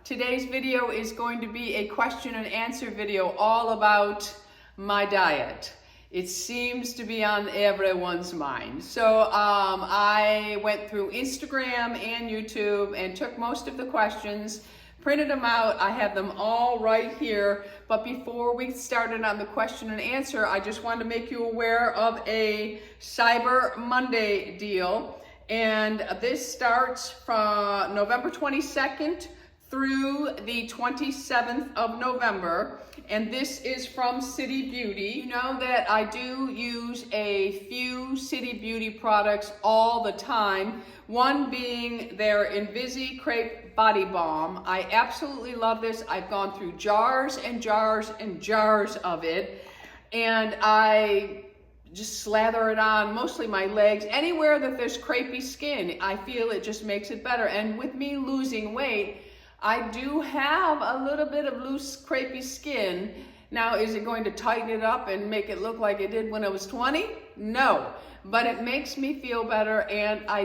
Today's video is going to be a question and answer video all about my diet. It seems to be on everyone's mind. So I went through Instagram and YouTube and took most of the questions, printed them out. I have them all right here. But before we started on the question and answer, I just wanted to make you aware of a Cyber Monday deal. And this starts from November 22nd through the 27th of November, and this is from City Beauty. You know that I do use a few City Beauty products all the time, one being their Invisi Crepe Body Balm. I absolutely love this. I've gone through jars and jars and jars of it, and I just slather it on mostly my legs, anywhere that there's crepey skin. I feel it just makes it better. And with me losing weight, I do have a little bit of loose, crepey skin. Now, is it going to tighten it up and make it look like it did when I was 20? No, but it makes me feel better, and I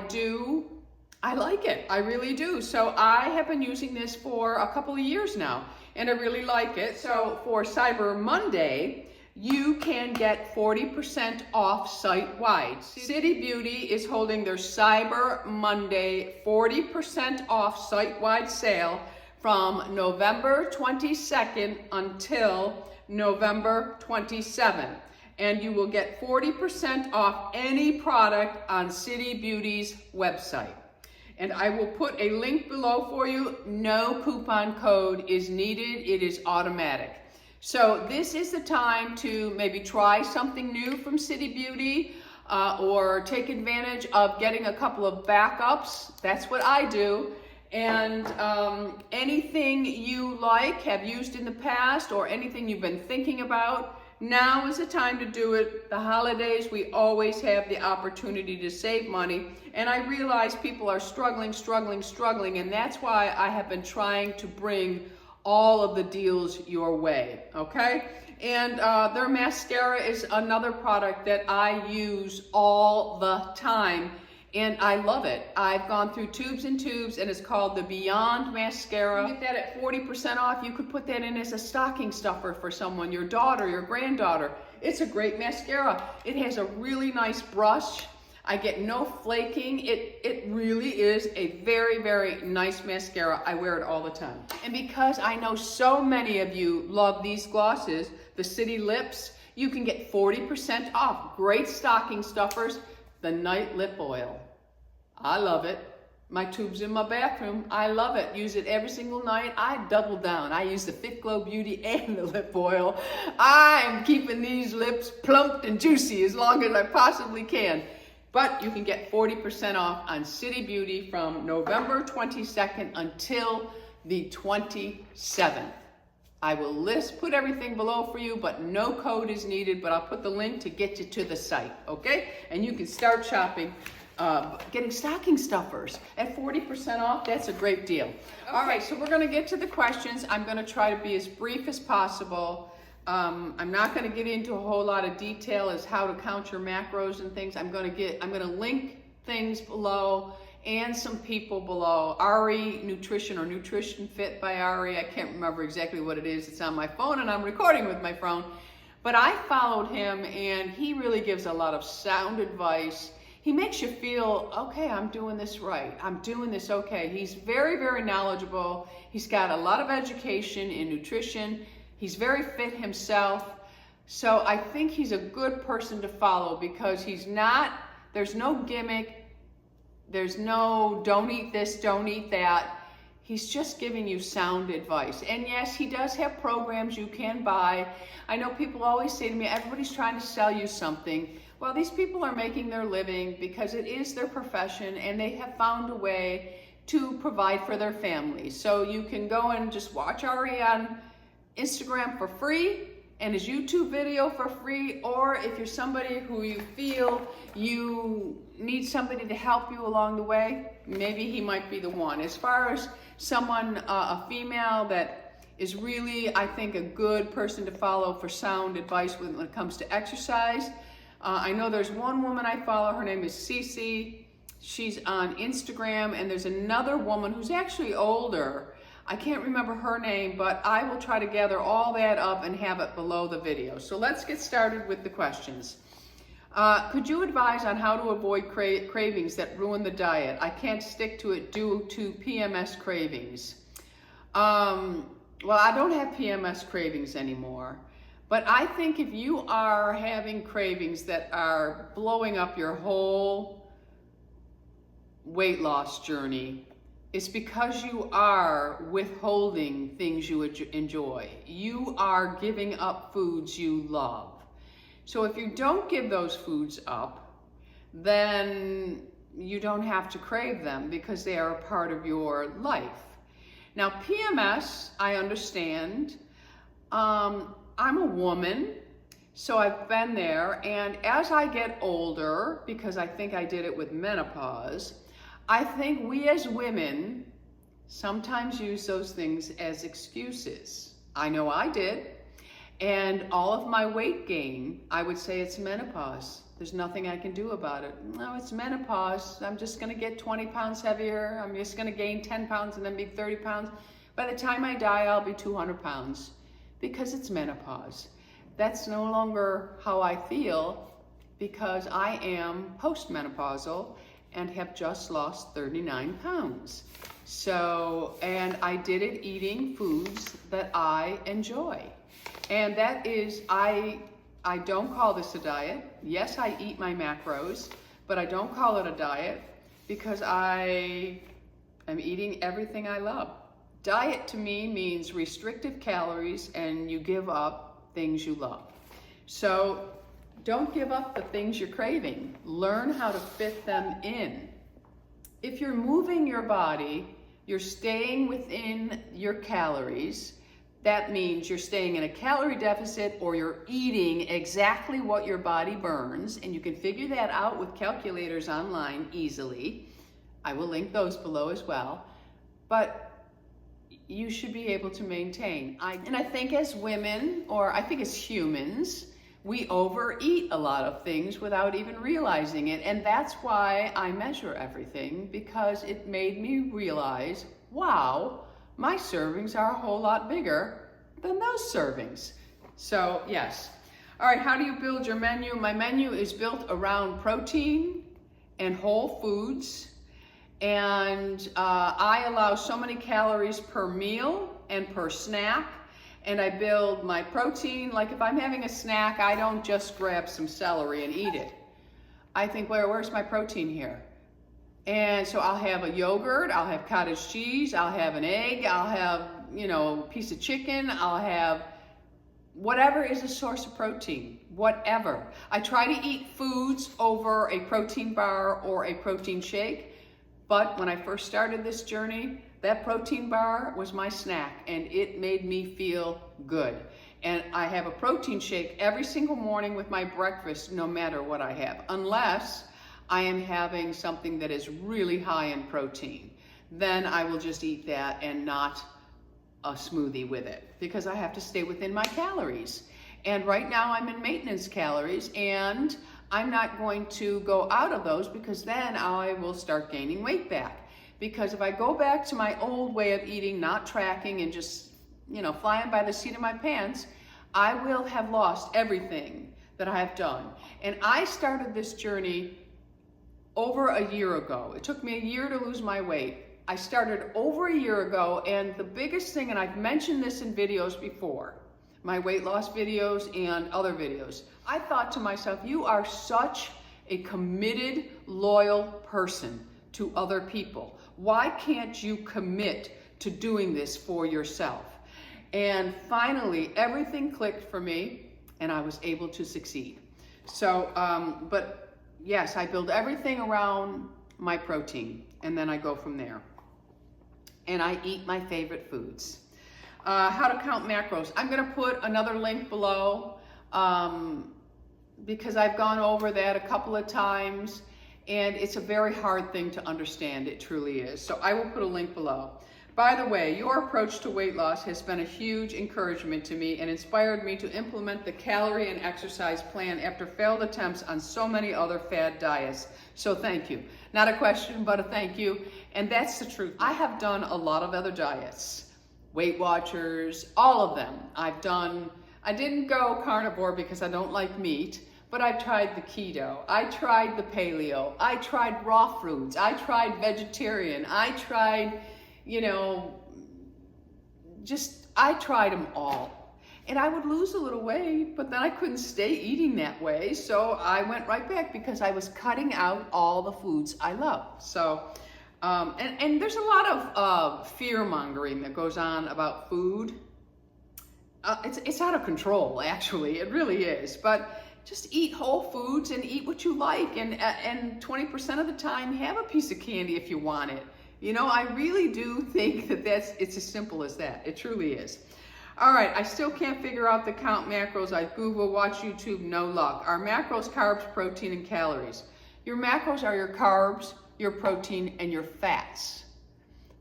like it. I really do. So I have been using this for a couple of years now, and I really like it. So for Cyber Monday, you can get 40% off site-wide. City Beauty is holding their Cyber Monday 40% off site-wide sale from November 22nd until November 27th. And you will get 40% off any product on City Beauty's website. And I will put a link below for you. No coupon code is needed. It is automatic. So this is the time to maybe try something new from City Beauty or take advantage of getting a couple of backups. That's what I do. And anything you like, have used in the past, or anything you've been thinking about, now is the time to do it. The holidays, we always have the opportunity to save money. And I realize people are struggling, and that's why I have been trying to bring all of the deals your way, okay? And their mascara is another product that I use all the time, and I love it. I've gone through tubes and tubes, and it's called the Beyond Mascara. You get that at 40% off. You could put that in as a stocking stuffer for someone, your daughter, your granddaughter. It's a great mascara. It has a really nice brush. I get no flaking. It really is a very, very nice mascara. I wear it all the time. And because I know so many of you love these glosses, the City Lips, you can get 40% off. Great stocking stuffers. The Night Lip Oil. I love it. My tube's in my bathroom. I love it. Use it every single night. I double down. I use the Fit Glow Beauty and the lip oil. I'm keeping these lips plumped and juicy as long as I possibly can. But you can get 40% off on City Beauty from November 22nd until the 27th. I will put everything below for you, but no code is needed, but I'll put the link to get you to the site, okay? And you can start shopping, getting stocking stuffers at 40% off. That's a great deal. Okay. All right, so we're gonna get to the questions. I'm gonna try to be as brief as possible. I'm not going to get into a whole lot of detail as how to count your macros and things. I'm going to link things below and some people below. Ari Nutrition or Nutrition Fit by Ari. I can't remember exactly what it is. It's on my phone and I'm recording with my phone. But I followed him and he really gives a lot of sound advice. He makes you feel, okay, I'm doing this right. I'm doing this okay. He's very, very knowledgeable. He's got a lot of education in nutrition. He's very fit himself, so I think he's a good person to follow because there's no gimmick, there's no don't eat this, don't eat that. He's just giving you sound advice. And yes, he does have programs you can buy. I know people always say to me, everybody's trying to sell you something. Well, these people are making their living because it is their profession and they have found a way to provide for their families. So you can go and just watch Ari on Instagram for free and his YouTube video for free, or if you're somebody who you feel you need somebody to help you along the way, maybe he might be the one. As far as someone, a female that is really, I think, a good person to follow for sound advice when it comes to exercise, I know there's one woman I follow, her name is Cece. She's on Instagram, and there's another woman who's actually older. I can't remember her name, but I will try to gather all that up and have it below the video. So let's get started with the questions. Could you advise on how to avoid cravings that ruin the diet? I can't stick to it due to PMS cravings. Well, I don't have PMS cravings anymore, but I think if you are having cravings that are blowing up your whole weight loss journey, it's because you are withholding things you enjoy. You are giving up foods you love. So if you don't give those foods up, then you don't have to crave them because they are a part of your life. Now, PMS, I understand. I'm a woman, so I've been there. And as I get older, because I think I did it with menopause, I think we as women sometimes use those things as excuses. I know I did. And all of my weight gain, I would say it's menopause. There's nothing I can do about it. No, it's menopause. I'm just going to get 20 pounds heavier. I'm just going to gain 10 pounds and then be 30 pounds. By the time I die, I'll be 200 pounds because it's menopause. That's no longer how I feel because I am postmenopausal and have just lost 39 pounds. So, and I did it eating foods that I enjoy. And that is, I don't call this a diet. Yes, I eat my macros, but I don't call it a diet because I am eating everything I love. Diet to me means restrictive calories and you give up things you love. So don't give up the things you're craving. Learn how to fit them in. If you're moving your body, you're staying within your calories. That means you're staying in a calorie deficit or you're eating exactly what your body burns, and you can figure that out with calculators online easily. I will link those below as well. But you should be able to maintain. And I think as women, or I think as humans, we overeat a lot of things without even realizing it. And that's why I measure everything, because it made me realize, wow, my servings are a whole lot bigger than those servings. So yes. All right, how do you build your menu? My menu is built around protein and whole foods. And I allow so many calories per meal and per snack. And I build my protein. Like if I'm having a snack, I don't just grab some celery and eat it. I think, where's my protein here? And so I'll have a yogurt, I'll have cottage cheese, I'll have an egg, I'll have, a piece of chicken, I'll have whatever is a source of protein, whatever. I try to eat foods over a protein bar or a protein shake, but when I first started this journey, that protein bar was my snack and it made me feel good. And I have a protein shake every single morning with my breakfast, no matter what I have, unless I am having something that is really high in protein. Then I will just eat that and not a smoothie with it because I have to stay within my calories. And right now I'm in maintenance calories and I'm not going to go out of those because then I will start gaining weight back. Because if I go back to my old way of eating, not tracking and just, flying by the seat of my pants, I will have lost everything that I have done. And I started this journey over a year ago. It took me a year to lose my weight. I started over a year ago, and the biggest thing, and I've mentioned this in videos before, my weight loss videos and other videos, I thought to myself, you are such a committed, loyal person to other people. Why can't you commit to doing this for yourself? And finally, everything clicked for me, and I was able to succeed. So, but yes, I build everything around my protein, and then I go from there. And I eat my favorite foods. How to count macros. I'm gonna put another link below because I've gone over that a couple of times, and it's a very hard thing to understand. It truly is. So I will put a link below. By the way, your approach to weight loss has been a huge encouragement to me and inspired me to implement the calorie and exercise plan after failed attempts on so many other fad diets. So thank you. Not a question, but a thank you. And that's the truth. I have done a lot of other diets, Weight Watchers, all of them. I didn't go carnivore because I don't like meat, but I tried the keto, I tried the paleo, I tried raw foods, I tried vegetarian, I tried, you know, I tried them all. And I would lose a little weight, but then I couldn't stay eating that way. So I went right back because I was cutting out all the foods I love. So, and there's a lot of fear mongering that goes on about food. It's out of control, actually. It really is. But just eat whole foods and eat what you like. And 20% of the time, have a piece of candy if you want it. You know, I really do think that it's as simple as that. It truly is. All right, I still can't figure out the count macros. I Google, watch YouTube, no luck. Are macros carbs, protein, and calories? Your macros are your carbs, your protein, and your fats.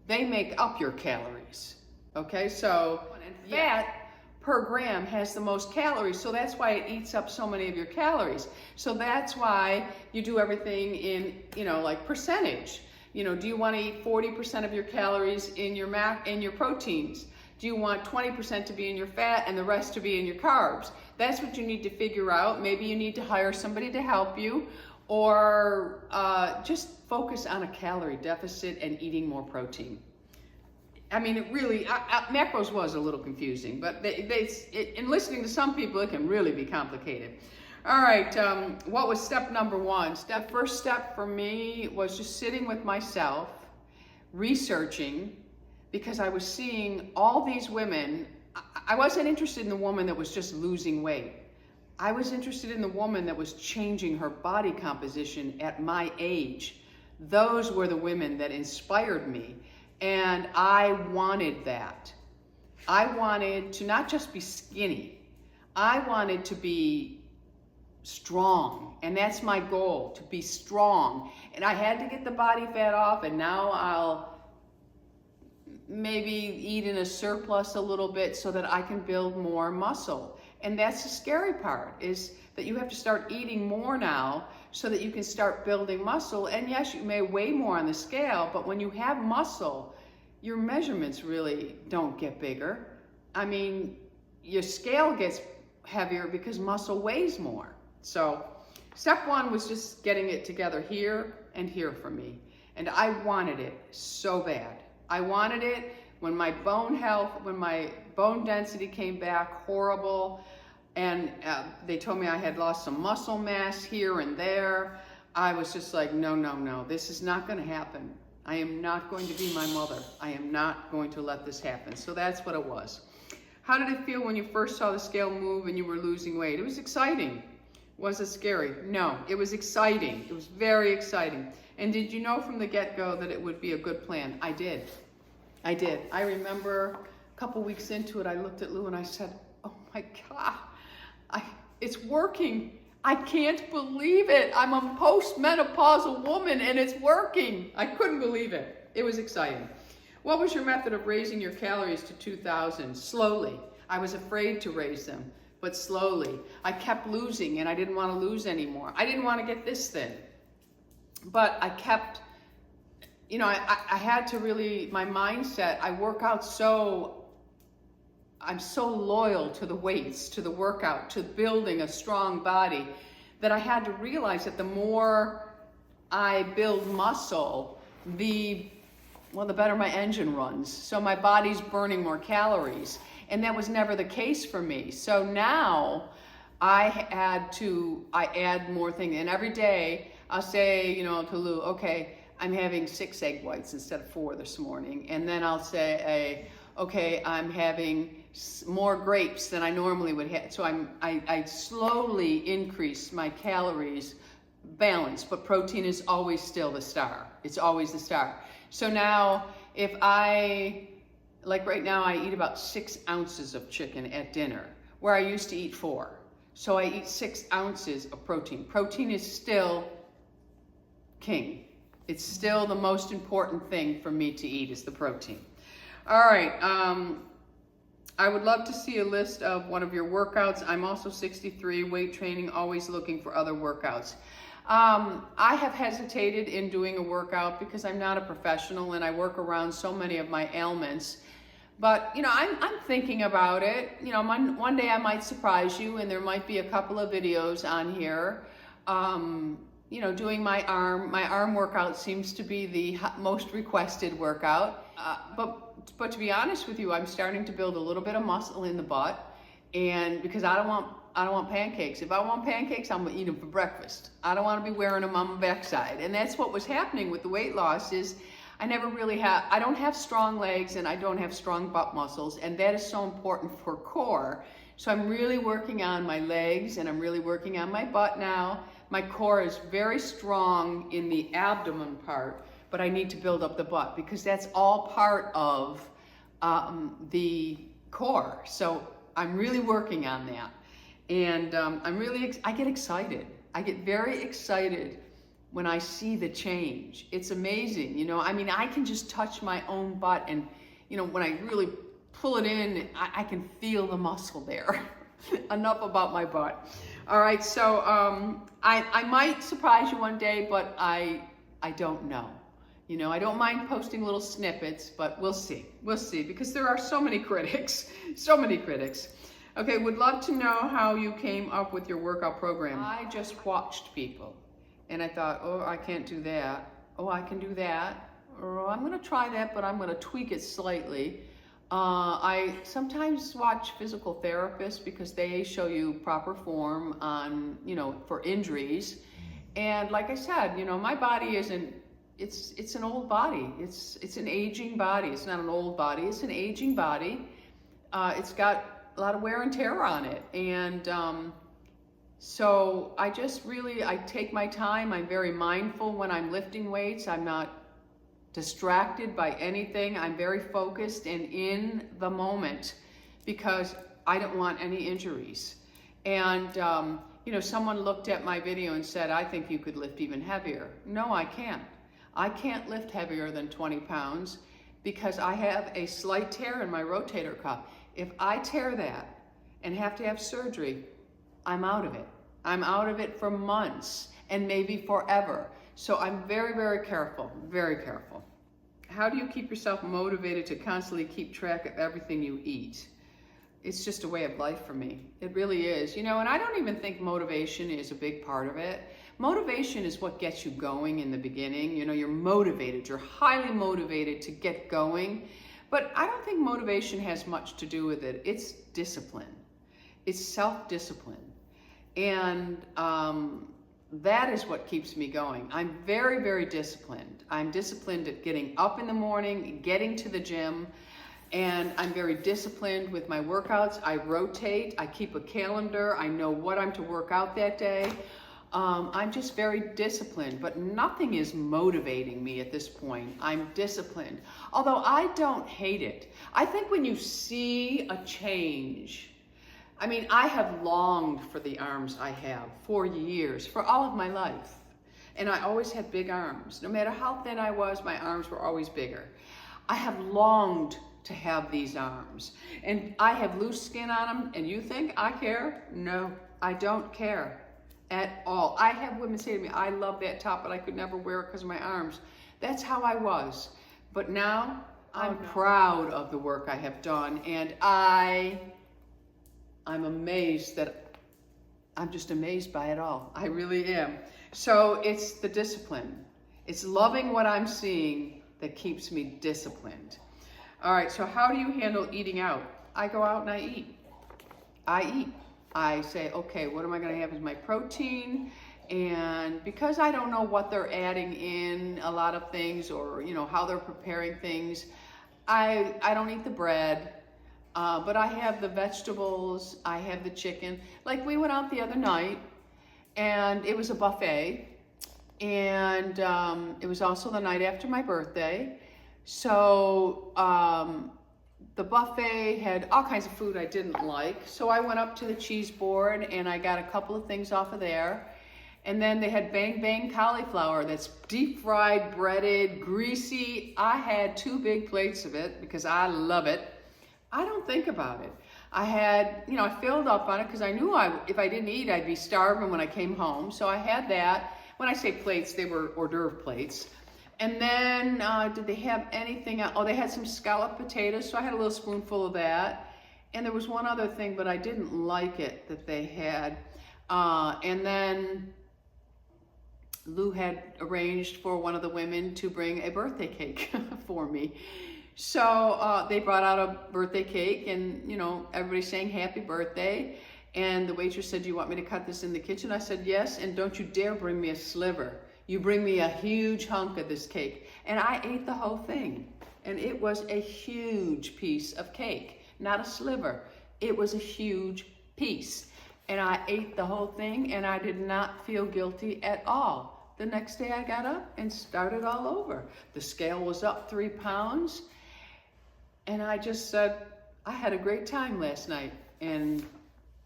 They make up your calories. Okay, so fat per gram has the most calories, so that's why it eats up so many of your calories. So that's why you do everything in, you know, like percentage. You know, do you want to eat 40% of your calories in your proteins? Do you want 20% to be in your fat and the rest to be in your carbs? That's what you need to figure out. Maybe you need to hire somebody to help you, or just focus on a calorie deficit and eating more protein. I mean, it really, macros was a little confusing, but in listening to some people, it can really be complicated. All right, what was step number one? First step for me was just sitting with myself, researching, because I was seeing all these women. I wasn't interested in the woman that was just losing weight. I was interested in the woman that was changing her body composition at my age. Those were the women that inspired me. And I wanted that. I wanted to not just be skinny. I wanted to be strong. And that's my goal, to be strong. And I had to get the body fat off, and now I'll maybe eat in a surplus a little bit so that I can build more muscle. And that's the scary part, is that you have to start eating more now so that you can start building muscle. And yes, you may weigh more on the scale, but when you have muscle, your measurements really don't get bigger. I mean, your scale gets heavier because muscle weighs more. So step one was just getting it together here and here for me. And I wanted it so bad. I wanted it when my bone density came back horrible, and they told me I had lost some muscle mass here and there. I was just like, no, this is not going to happen. I am not going to be my mother. I am not going to let this happen. So that's what it was. How did it feel when you first saw the scale move and you were losing weight? It was exciting. Was it scary? No, it was exciting. It was very exciting. And did you know from the get-go that it would be a good plan? I did. I remember a couple weeks into it, I looked at Lou and I said, oh my God, it's working. I can't believe it. I'm a postmenopausal woman and it's working. I couldn't believe it. It was exciting. What was your method of raising your calories to 2,000? Slowly. I was afraid to raise them, but slowly. I kept losing and I didn't want to lose anymore. I didn't want to get this thin, but I kept, you know, I had to really, my mindset, I work out I'm so loyal to the weights, to the workout, to building a strong body, that I had to realize that the more I build muscle, the better my engine runs. So my body's burning more calories. And that was never the case for me. So now I add more things. And every day I'll say, you know, to Lou, okay, I'm having 6 egg whites instead of 4 this morning. And then I'll say, okay, I'm having more grapes than I normally would have. So I slowly increase my calories balance, but protein is always still the star. It's always the star. So now if like right now I eat about 6 ounces of chicken at dinner, where I used to eat 4. So I eat 6 ounces of protein. Protein is still king. It's still the most important thing for me to eat, is the protein. All right, I would love to see a list of one of your workouts. I'm also 63, weight training, always looking for other workouts. I have hesitated in doing a workout because I'm not a professional and I work around so many of my ailments. But, you know, I'm thinking about it. You know, one day I might surprise you, and there might be a couple of videos on here. You know, doing my arm workout seems to be the most requested workout. But to be honest with you, I'm starting to build a little bit of muscle in the butt, and because I don't want pancakes. If I want pancakes, I'm gonna eat them for breakfast. I don't want to be wearing them on my backside. And that's what was happening with the weight loss is I don't have strong legs and I don't have strong butt muscles, and that is so important for core. So I'm really working on my legs and I'm really working on my butt now. My core is very strong in the abdomen part, but I need to build up the butt because that's all part of the core. So I'm really working on that. And I get excited. I get very excited when I see the change. It's amazing, you know. I mean, I can just touch my own butt, and, you know, when I really pull it in, I can feel the muscle there. Enough about my butt. All right, so I might surprise you one day, but I don't know. You know, I don't mind posting little snippets, but we'll see. We'll see, because there are so many critics, so many critics. Okay, would love to know how you came up with your workout program. I just watched people, and I thought, oh, I can't do that. Oh, I can do that. Or I'm gonna try that, but I'm gonna tweak it slightly. I sometimes watch physical therapists because they show you proper form on, you know, for injuries. And like I said, you know, my body isn't, it's an old body. It's an aging body. It's not an old body, it's an aging body. It's got a lot of wear and tear on it. And so I take my time. I'm very mindful when I'm lifting weights. I'm not distracted by anything. I'm very focused and in the moment because I don't want any injuries. And you know, someone looked at my video and said, I think you could lift even heavier. No, I can't. I can't lift heavier than 20 pounds because I have a slight tear in my rotator cuff. If I tear that and have to have surgery, I'm out of it. I'm out of it for months and maybe forever. So I'm very, very careful, very careful. How do you keep yourself motivated to constantly keep track of everything you eat? It's just a way of life for me. It really is. You know, and I don't even think motivation is a big part of it. Motivation is what gets you going in the beginning. You know, you're motivated, you're highly motivated to get going. But I don't think motivation has much to do with it. It's discipline. It's self-discipline. And that is what keeps me going. I'm very, very disciplined. I'm disciplined at getting up in the morning, getting to the gym, and I'm very disciplined with my workouts. I rotate, I keep a calendar, I know what I'm to work out that day. I'm just very disciplined, but nothing is motivating me at this point. I'm disciplined, although I don't hate it. I think when you see a change, I mean, I have longed for the arms I have for years, for all of my life. And I always had big arms. No matter how thin I was, my arms were always bigger. I have longed to have these arms. And I have loose skin on them, and you think I care? No, I don't care at all. I have women say to me, I love that top, but I could never wear it because of my arms. That's how I was. But now I'm proud of the work I have done, and I'm amazed I'm just amazed by it all. I really am. So it's the discipline. It's loving what I'm seeing that keeps me disciplined. All right, so how do you handle eating out? I go out and I eat. I say, okay, what am I gonna have as my protein? And because I don't know what they're adding in a lot of things, or you know how they're preparing things, I don't eat the bread. But I have the vegetables, I have the chicken. Like we went out the other night and it was a buffet, and it was also the night after my birthday. So the buffet had all kinds of food I didn't like. So I went up to the cheese board and I got a couple of things off of there. And then they had bang bang cauliflower that's deep fried, breaded, greasy. I had 2 big plates of it because I love it. I don't think about it. I had, you know, I filled up on it because I knew if I didn't eat, I'd be starving when I came home. So I had that. When I say plates, they were hors d'oeuvre plates. And then, did they have anything else? Oh, they had some scalloped potatoes, so I had a little spoonful of that. And there was one other thing, but I didn't like it that they had. And then Lou had arranged for one of the women to bring a birthday cake for me. So they brought out a birthday cake, and you know, everybody saying happy birthday. And the waitress said, "Do you want me to cut this in the kitchen?" I said, "Yes, and don't you dare bring me a sliver. You bring me a huge hunk of this cake." And I ate the whole thing. And it was a huge piece of cake, not a sliver. It was a huge piece. And I ate the whole thing, and I did not feel guilty at all. The next day I got up and started all over. The scale was up 3 pounds. And I just said, I had a great time last night, and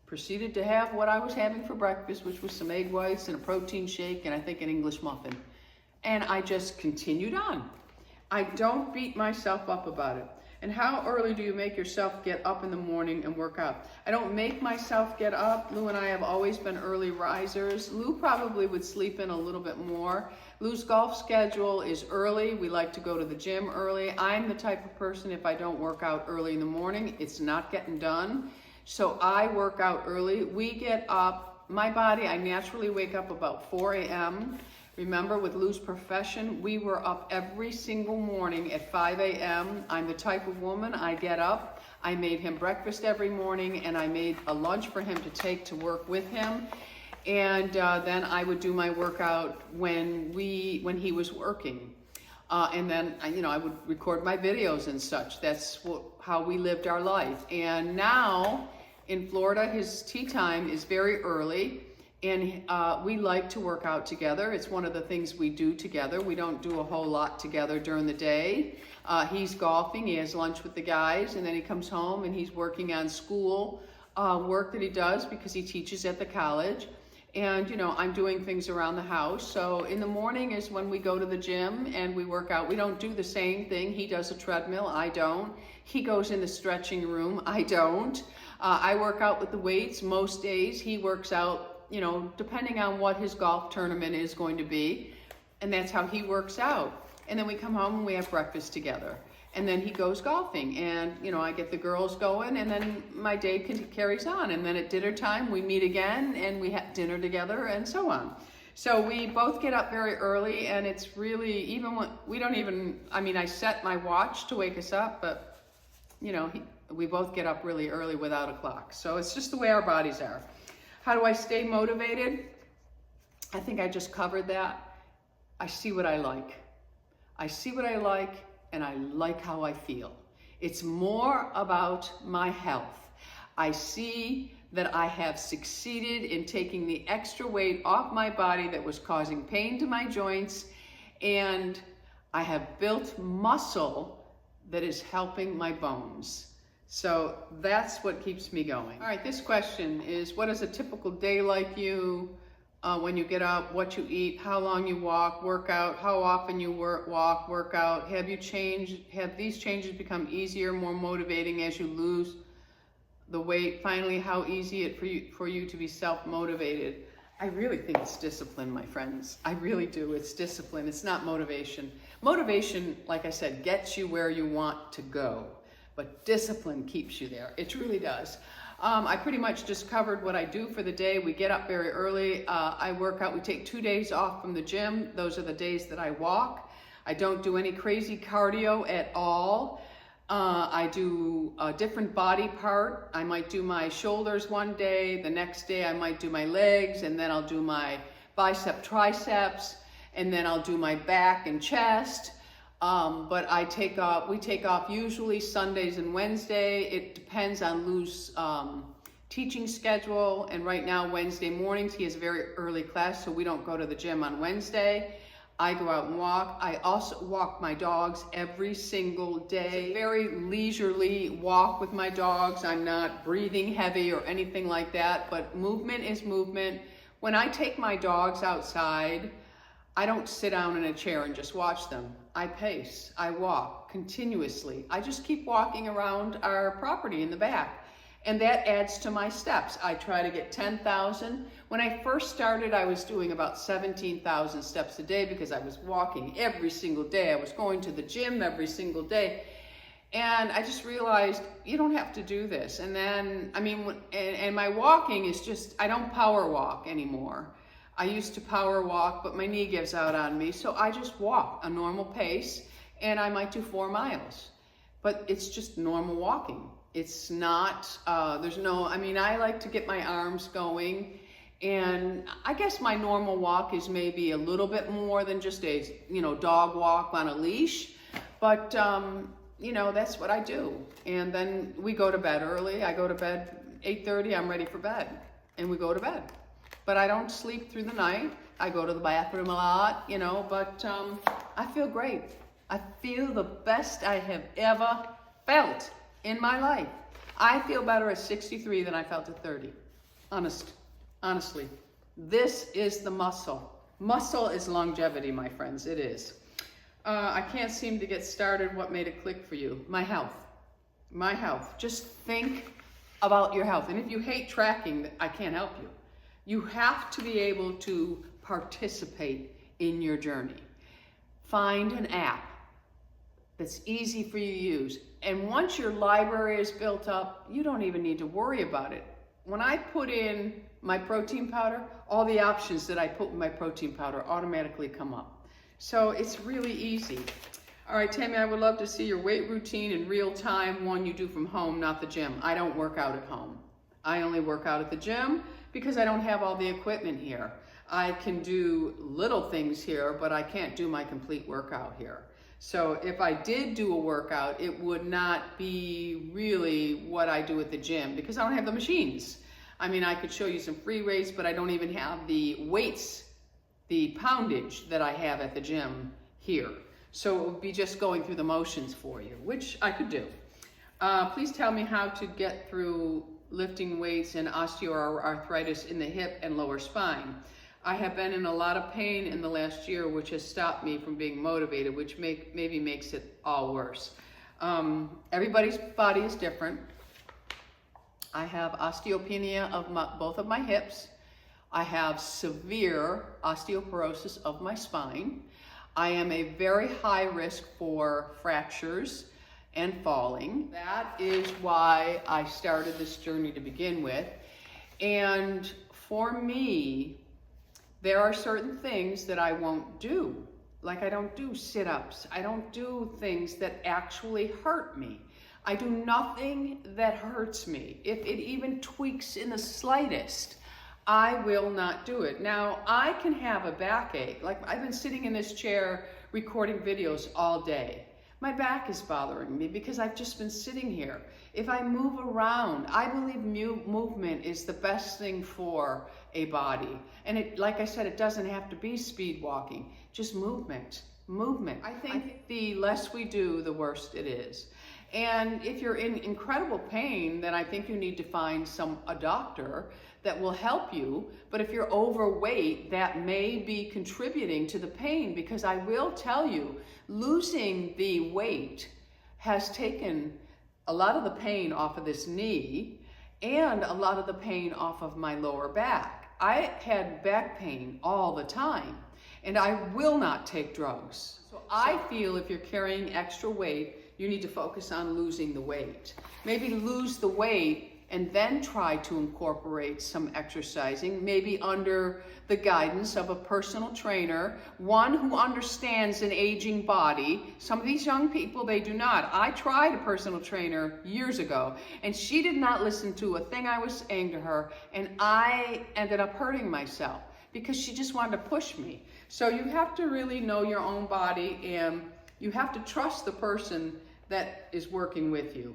proceeded to have what I was having for breakfast, which was some egg whites and a protein shake and I think an English muffin. And I just continued on. I don't beat myself up about it. And how early do you make yourself get up in the morning and work out? I don't make myself get up. Lou and I have always been early risers. Lou probably would sleep in a little bit more. Lou's golf schedule is early. We like to go to the gym early. I'm the type of person, if I don't work out early in the morning, it's not getting done. So I work out early. We get up, my body, I naturally wake up about 4 a.m. Remember, with Lou's profession, we were up every single morning at 5 a.m. I'm the type of woman, I get up, I made him breakfast every morning, and I made a lunch for him to take to work with him. And then I would do my workout when he was working. And then, you know, I would record my videos and such. That's how we lived our life. And now, in Florida, his tea time is very early. And we like to work out together. It's one of the things we do together. We don't do a whole lot together during the day. He's golfing, he has lunch with the guys, and then he comes home and he's working on school work that he does because he teaches at the college. And you know, I'm doing things around the house. So in the morning is when we go to the gym and we work out. We don't do the same thing. He does a treadmill, I don't. He goes in the stretching room, I don't. I work out with the weights most days. He works out, you know, depending on what his golf tournament is going to be. And that's how he works out. And then we come home and we have breakfast together. And then he goes golfing, and you know, I get the girls going, and then my day carries on. And then at dinner time, we meet again and we have dinner together, and so on. So we both get up very early, and it's really, even when we don't even, I mean, I set my watch to wake us up, but you know, we both get up really early without a clock. So it's just the way our bodies are. How do I stay motivated? I think I just covered that. I see what I like. I see what I like, and I like how I feel. It's more about my health. I see that I have succeeded in taking the extra weight off my body that was causing pain to my joints, and I have built muscle that is helping my bones. So that's what keeps me going. All right, this question is, what is a typical day like you? When you get up, what you eat, how long you walk, work out, how often you walk, work out. Have these changes become easier, more motivating as you lose the weight? Finally, how easy it for you to be self-motivated? I really think it's discipline, my friends. I really do. It's discipline. It's not motivation. Motivation, like I said, gets you where you want to go, but discipline keeps you there. It really does. I pretty much just covered what I do for the day. We get up very early. I work out. We take 2 days off from the gym. Those are the days that I walk. I don't do any crazy cardio at all. I do a different body part. I might do my shoulders one day. The next day I might do my legs, and then I'll do my bicep, triceps, and then I'll do my back and chest. But we take off usually Sundays and Wednesday. It depends on Lou's teaching schedule. And right now, Wednesday mornings, he has a very early class, so we don't go to the gym on Wednesday. I go out and walk. I also walk my dogs every single day. It's a very leisurely walk with my dogs. I'm not breathing heavy or anything like that, but movement is movement. When I take my dogs outside, I don't sit down in a chair and just watch them. I pace, I walk continuously. I just keep walking around our property in the back. And that adds to my steps. I try to get 10,000. When I first started, I was doing about 17,000 steps a day because I was walking every single day. I was going to the gym every single day. And I just realized you don't have to do this. And then, I mean, and my walking is just, I don't power walk anymore. I used to power walk, but my knee gives out on me. So I just walk a normal pace, and I might do 4 miles. But it's just normal walking. It's not, there's no, I mean, I like to get my arms going. And I guess my normal walk is maybe a little bit more than just a, dog walk on a leash. But, that's what I do. And then we go to bed early. I go to bed 8:30, I'm ready for bed. And we go to bed. But I don't sleep through the night. I go to the bathroom a lot, but I feel great. I feel the best I have ever felt in my life. I feel better at 63 than I felt at 30. Honestly. This is the muscle. Muscle is longevity, my friends. It is. I can't seem to get started. What made it click for you? My health. My health. Just think about your health. And if you hate tracking, I can't help you. You have to be able to participate in your journey. Find an app that's easy for you to use. And once your library is built up, you don't even need to worry about it. When I put in my protein powder, all the options that I put in my protein powder automatically come up. So it's really easy. All right, Tammy, I would love to see your weight routine in real time, one you do from home, not the gym. I don't work out at home. I only work out at the gym because I don't have all the equipment here. I can do little things here, but I can't do my complete workout here. So if I did do a workout, it would not be really what I do at the gym because I don't have the machines. I mean, I could show you some free weights, but I don't even have the weights, the poundage that I have at the gym here. So it would be just going through the motions for you, which I could do. Please tell me how to get through lifting weights and osteoarthritis in the hip and lower spine. I have been in a lot of pain in the last year, which has stopped me from being motivated, which maybe makes it all worse. Everybody's body is different. I have osteopenia of both of my hips. I have severe osteoporosis of my spine. I am a very high risk for fractures and falling. That is why I started this journey to begin with. And for me, there are certain things that I won't do. Like I don't do sit-ups. I don't do things that actually hurt me. I do nothing that hurts me. If it even tweaks in the slightest, I will not do it. Now, I can have a backache. Like I've been sitting in this chair recording videos all day. My back is bothering me because I've just been sitting here. If I move around, I believe movement is the best thing for a body. And it, like I said, it doesn't have to be speed walking, just movement. I think the less we do, the worse it is. And if you're in incredible pain, then I think you need to find a doctor that will help you. But if you're overweight, that may be contributing to the pain, because I will tell you, losing the weight has taken a lot of the pain off of this knee and a lot of the pain off of my lower back. I had back pain all the time, and I will not take drugs. So I feel if you're carrying extra weight, you need to focus on losing the weight. Maybe lose the weight and then try to incorporate some exercising, maybe under the guidance of a personal trainer, one who understands an aging body. Some of these young people, they do not. I tried a personal trainer years ago, and she did not listen to a thing I was saying to her, and I ended up hurting myself because she just wanted to push me. So you have to really know your own body, and you have to trust the person that is working with you.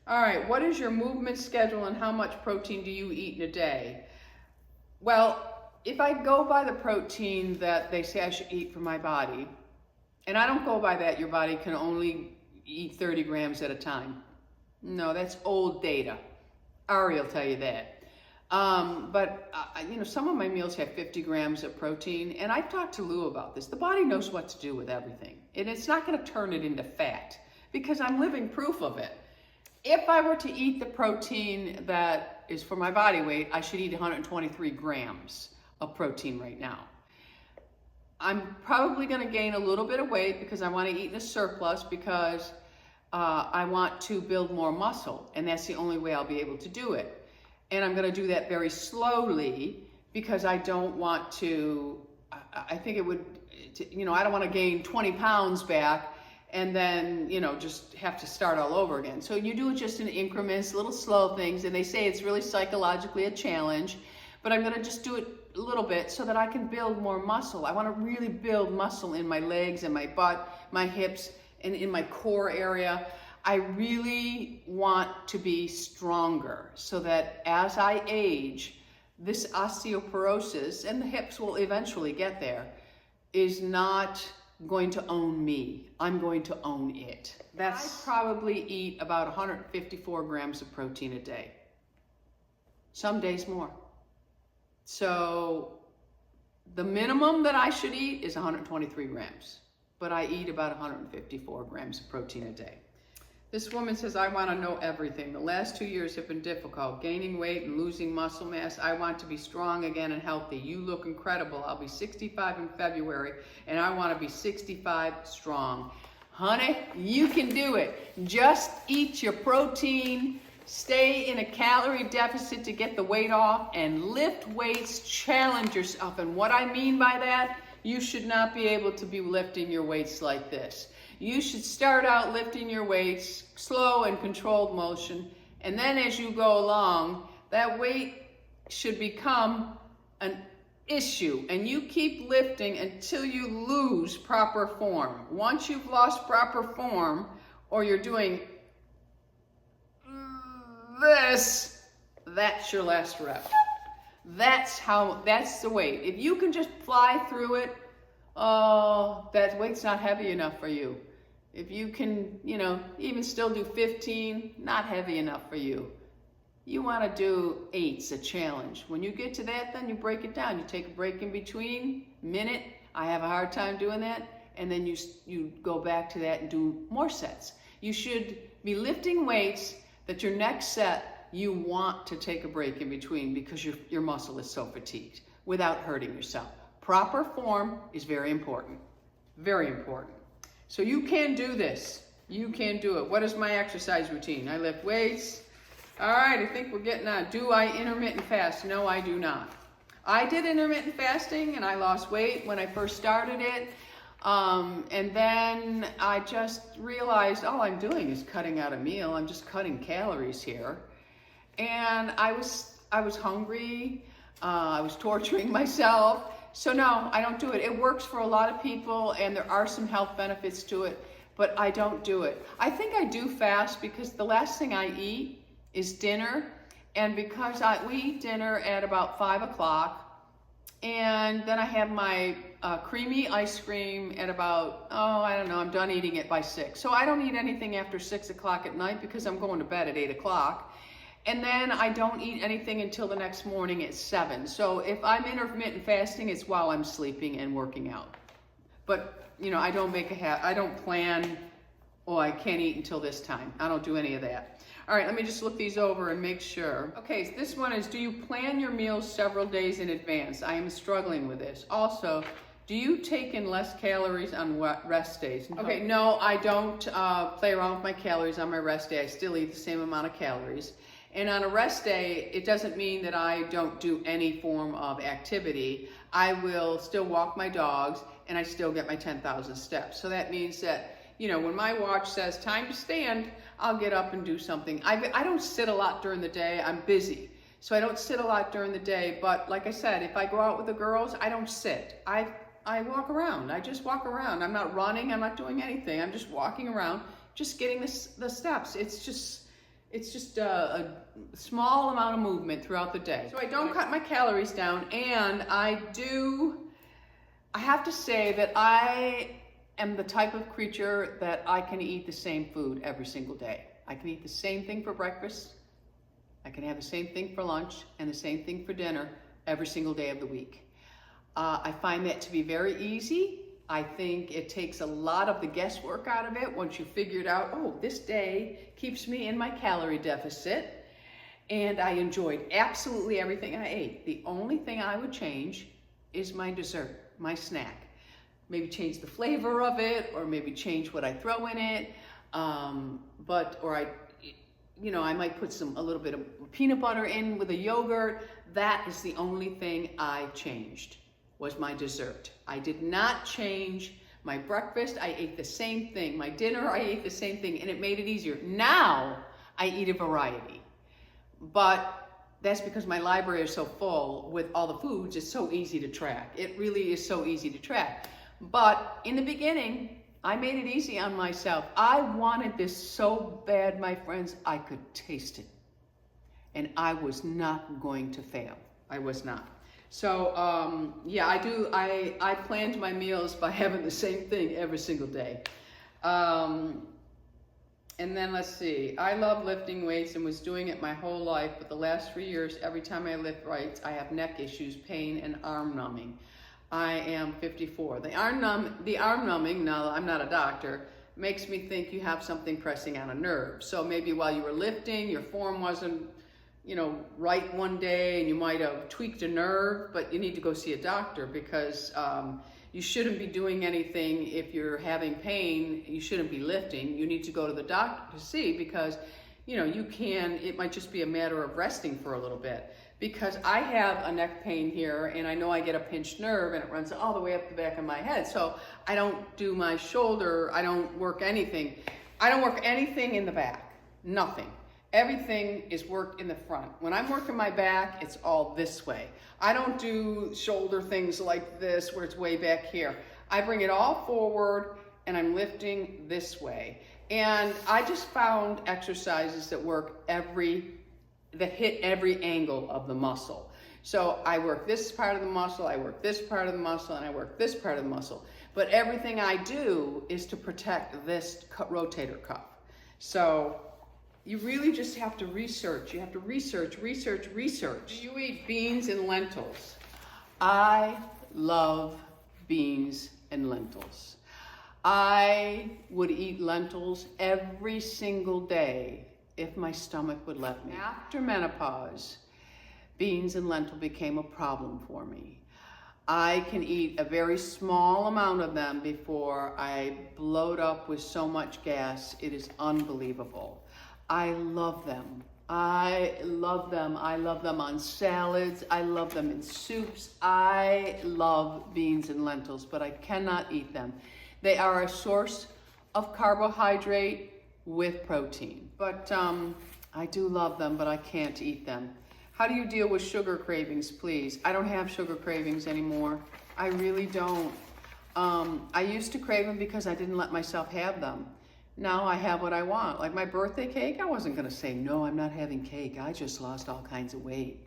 All right, what is your movement schedule and how much protein do you eat in a day? Well, if I go by the protein that they say I should eat for my body, and I don't go by that, your body can only eat 30 grams at a time. No, that's old data. Ari will tell you that. But some of my meals have 50 grams of protein, and I've talked to Lou about this. The body knows what to do with everything, and it's not going to turn it into fat, because I'm living proof of it. If I were to eat the protein that is for my body weight, I should eat 123 grams of protein right now. I'm probably going to gain a little bit of weight because I want to eat in a surplus because I want to build more muscle, and that's the only way I'll be able to do it. And I'm going to do that very slowly because I don't want to, I think it would, you know, I don't want to gain 20 pounds back and then, you know, just have to start all over again. So you do it just in increments, little slow things, and they say it's really psychologically a challenge, but I'm going to just do it a little bit so that I can build more muscle. I want to really build muscle in my legs and my butt, my hips, and in my core area. I really want to be stronger so that as I age, this osteoporosis, and the hips will eventually get there, is not going to own me. I'm going to own it. I probably eat about 154 grams of protein a day. Some days more. So the minimum that I should eat is 123 grams, but I eat about 154 grams of protein a day. This woman says, I want to know everything. The last 2 years have been difficult, gaining weight and losing muscle mass. I want to be strong again and healthy. You look incredible. I'll be 65 in February, and I want to be 65 strong. Honey, you can do it. Just eat your protein, stay in a calorie deficit to get the weight off, and lift weights, challenge yourself. And what I mean by that, you should not be able to be lifting your weights like this. You should start out lifting your weights, slow and controlled motion, and then as you go along, that weight should become an issue, and you keep lifting until you lose proper form. Once you've lost proper form, or you're doing this, that's your last rep. That's the weight. If you can just fly through it, oh, that weight's not heavy enough for you. If you can, you know, even still do 15, not heavy enough for you. You want to do 8's a challenge. When you get to that, then you break it down. You take a break in between, minute. I have a hard time doing that. And then you go back to that and do more sets. You should be lifting weights that your next set, you want to take a break in between because your muscle is so fatigued without hurting yourself. Proper form is very important. Very important. So you can do this. You can do it. What is my exercise routine? I lift weights. All right, I think we're getting on. Do I intermittent fast? No, I do not. I did intermittent fasting and I lost weight when I first started it. And then I just realized all I'm doing is cutting out a meal. I'm just cutting calories here. And I was hungry. I was torturing myself. So no, I don't do it. It works for a lot of people and there are some health benefits to it, but I don't do it. I think I do fast because the last thing I eat is dinner, and because we eat dinner at about 5 o'clock, and then I have my creamy ice cream at about, I don't know, I'm done eating it by 6. So I don't eat anything after 6 o'clock at night because I'm going to bed at 8 o'clock. And then I don't eat anything until the next morning at 7. So if I'm intermittent fasting, it's while I'm sleeping and working out. But, you know, I don't plan, oh, I can't eat until this time. I don't do any of that. All right, let me just look these over and make sure. Okay, so this one is, do you plan your meals several days in advance? I am struggling with this. Also, do you take in less calories on rest days? Okay, no, I don't play around with my calories on my rest day. I still eat the same amount of calories. And on a rest day, it doesn't mean that I don't do any form of activity. I will still walk my dogs and I still get my 10,000 steps. So that means that, you know, when my watch says time to stand, I'll get up and do something. I don't sit a lot during the day. I'm busy. So I don't sit a lot during the day. But like I said, if I go out with the girls, I don't sit. I walk around. I just walk around. I'm not running. I'm not doing anything. I'm just walking around, just getting the steps. It's just a small amount of movement throughout the day. So I don't cut my calories down, and I have to say that I am the type of creature that I can eat the same food every single day. I can eat the same thing for breakfast, I can have the same thing for lunch, and the same thing for dinner every single day of the week. I find that to be very easy. I think it takes a lot of the guesswork out of it once you figured out, oh, this day keeps me in my calorie deficit, and I enjoyed absolutely everything I ate. The only thing I would change is my dessert, my snack. Maybe change the flavor of it, or maybe change what I throw in it. I might put a little bit of peanut butter in with a yogurt. That is the only thing I changed, was my dessert. I did not change my breakfast. I ate the same thing. My dinner, I ate the same thing, and it made it easier. Now I eat a variety, but that's because my library is so full with all the foods. It's so easy to track. It really is so easy to track. But in the beginning, I made it easy on myself. I wanted this so bad, my friends, I could taste it. And I was not going to fail. I was not. So, yeah, I planned my meals by having the same thing every single day. And then let's see, I love lifting weights and was doing it my whole life, but the last 3 years, every time I lift weights, I have neck issues, pain, and arm numbing. I am 54. The arm numbing, now I'm not a doctor, makes me think you have something pressing on a nerve. So maybe while you were lifting, your form wasn't, right one day, and you might have tweaked a nerve, but you need to go see a doctor, because you shouldn't be doing anything if you're having pain. You shouldn't be lifting. You need to go to the doctor to see, because it might just be a matter of resting for a little bit. Because I have a neck pain here, and I know I get a pinched nerve, and it runs all the way up the back of my head. So I don't do my shoulder. I don't work anything. I don't work anything in the back. Nothing. Everything is worked in the front. When I'm working my back, it's all this way. I don't do shoulder things like this where it's way back here. I bring it all forward, and I'm lifting this way. And I just found exercises that work that hit every angle of the muscle. So I work this part of the muscle, I work this part of the muscle, and I work this part of the muscle. But everything I do is to protect this rotator cuff. So you really just have to research. You have to research. Do you eat beans and lentils? I love beans and lentils. I would eat lentils every single day if my stomach would let me. After menopause, beans and lentil became a problem for me. I can eat a very small amount of them before I bloat up with so much gas. It is unbelievable. I love them. I love them. I love them on salads. I love them in soups. I love beans and lentils, but I cannot eat them. They are a source of carbohydrate with protein. But I do love them, but I can't eat them. How do you deal with sugar cravings, please? I don't have sugar cravings anymore. I really don't. I used to crave them because I didn't let myself have them. Now I have what I want. Like my birthday cake, I wasn't gonna say, no, I'm not having cake. I just lost all kinds of weight.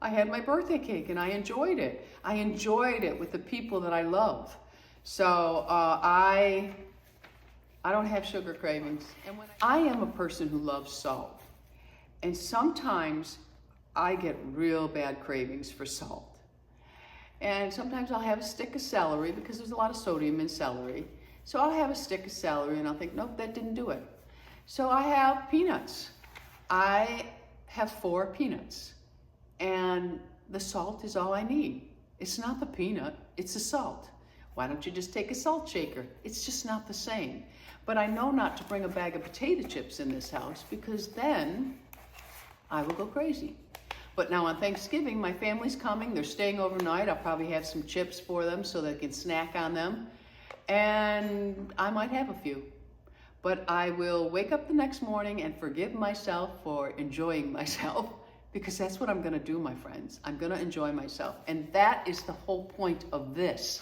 I had my birthday cake and I enjoyed it. I enjoyed it with the people that I love. So I don't have sugar cravings. And I am a person who loves salt. And sometimes I get real bad cravings for salt. And sometimes I'll have a stick of celery because there's a lot of sodium in celery. So I'll have a stick of celery and I'll think, nope, that didn't do it. So I have peanuts. I have 4 peanuts. And the salt is all I need. It's not the peanut, it's the salt. Why don't you just take a salt shaker? It's just not the same. But I know not to bring a bag of potato chips in this house because then I will go crazy. But now on Thanksgiving, my family's coming. They're staying overnight. I'll probably have some chips for them so they can snack on them. And I might have a few. But I will wake up the next morning and forgive myself for enjoying myself because that's what I'm going to do, my friends. I'm going to enjoy myself. And that is the whole point of this.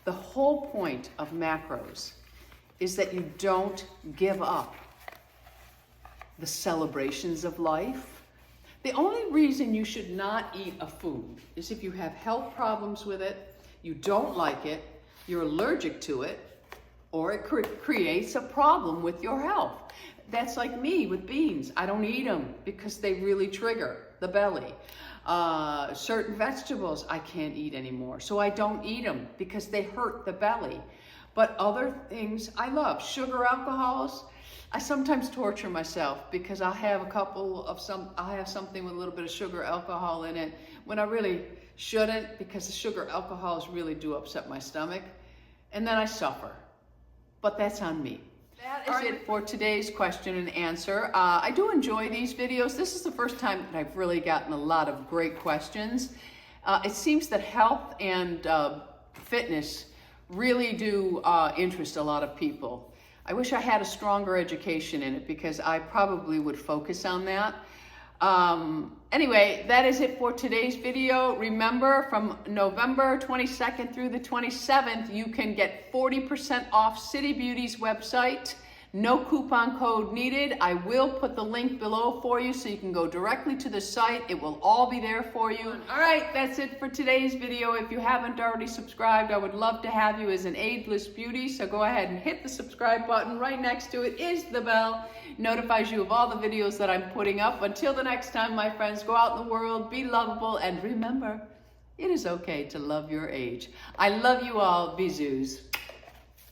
The whole point of macros is that you don't give up the celebrations of life. The only reason you should not eat a food is if you have health problems with it, you don't like it, you're allergic to it, or it creates a problem with your health. that's like me with beans. I don't eat them because they really trigger the belly. Certain vegetables I can't eat anymore, so I don't eat them because they hurt the belly. But other things I love. Sugar alcohols, I sometimes torture myself because I'll have I'll have something with a little bit of sugar alcohol in it when I really shouldn't, because the sugar alcohols really do upset my stomach, and then I suffer. But that's on me. That is it for today's question and answer. I do enjoy these videos. This is the first time that I've really gotten a lot of great questions. It seems that health and fitness really do interest a lot of people. I wish I had a stronger education in it because I probably would focus on that. Anyway, that is it for today's video. Remember, from November 22nd through the 27th, you can get 40% off City Beauty's website. No coupon code needed. I will put the link below for you so you can go directly to the site. It will all be there for you. All right, that's it for today's video. If you haven't already subscribed, I would love to have you as an Ageless Beauty. So go ahead and hit the subscribe button. Right next to it is the bell. Notifies you of all the videos that I'm putting up. Until the next time, my friends, go out in the world, be lovable, and remember, it is okay to love your age. I love you all. Bisous.